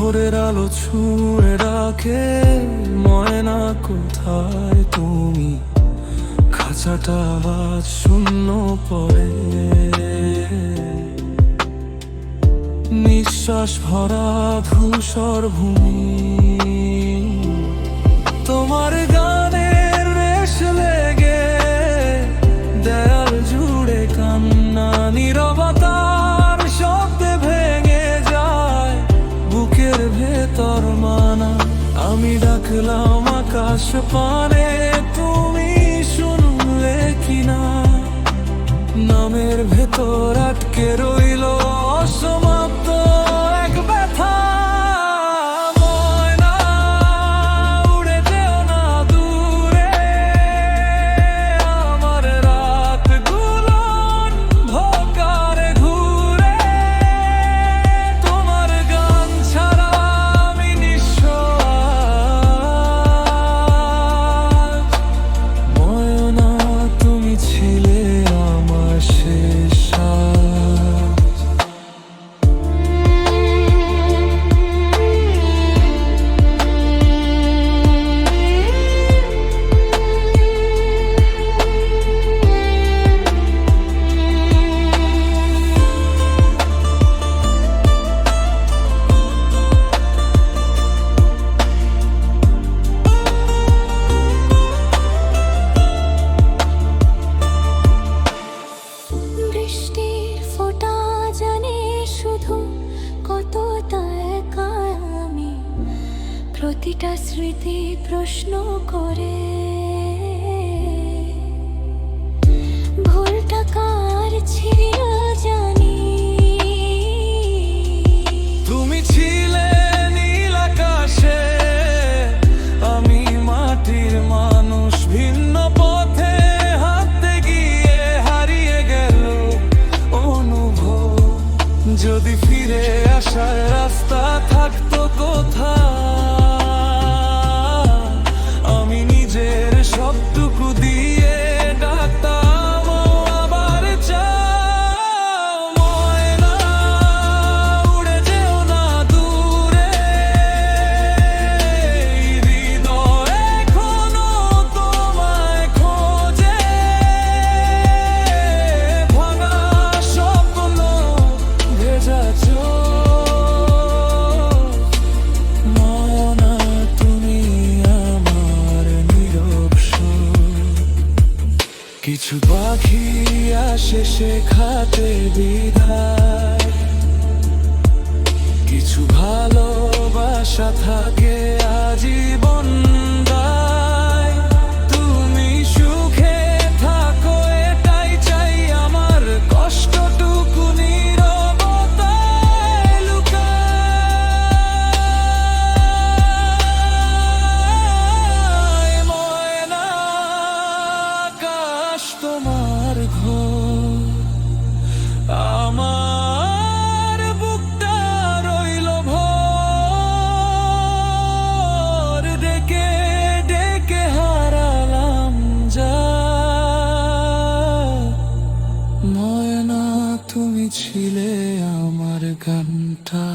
ভোরের আলো ছুঁয়ে রাখে ময়না কোথায় তুমি, খাঁচাটা আজ শূন্য পড়ে। নিঃশ্বাস ভরা ধূসর ভূমি, তোমার গানের রেশ লেগে দেয়াল জুড়ে কান্না। নীরবতার শব্দে ভেঙে যায় বুকের ভেতর মানা। আমি ডাকলাম আকাশ পানে, তুমি শুনলে কিনা? নামের ভেতর আটকে রইল অসমাপ্ত এক ব্যথা। ময়না উড়ে যেও না দূরে, আমার রাতগুলো অন্ধকারে ঘুরে। তোমার গান ছাড়া আমি নিঃস্ব আজ। ময়না তুমি ছিলে আমার শেষ শ্বাস। বৃষ্টির ফোঁটা জানে শুধু কতটা একা আমি, প্রতিটা স্মৃতি প্রশ্ন করে ভুলটা কার ছিল জানি। তুমি ছিলে নীল আকাশে, আমি মাটির মানুষ। ভিন্ন পথে হাঁটতে গিয়ে হারিয়ে গেল অনুভব। যদি ফিরে আসার রাস্তা থাকতো কোথায়, আমি নিজের সবটুকু দিয়ে ডাকতাম আবার চাও। ময়না উড়ে যেও না দূরে, হৃদয় এখনো তোমায় খোঁজে। ভাঙা স্বপ্ন, ভেজা চোখ, ময়না তুমি আমার নীরব সুর। কিছু পাখি আসে শেখাতে বিদায়, কিছু ভালোবাসা থাকে আজীবন দায়। তুমি সুখে থাকো এটাই চাই, আমার কষ্টটুকু নীরবতায় লুকায়। ময়না আকাশ তোমার ঘর, আমার বুকটা রইল ভর। ডেকে ডেকে হারালাম যা, ময়না তুমি ছিলে আমার গানটা।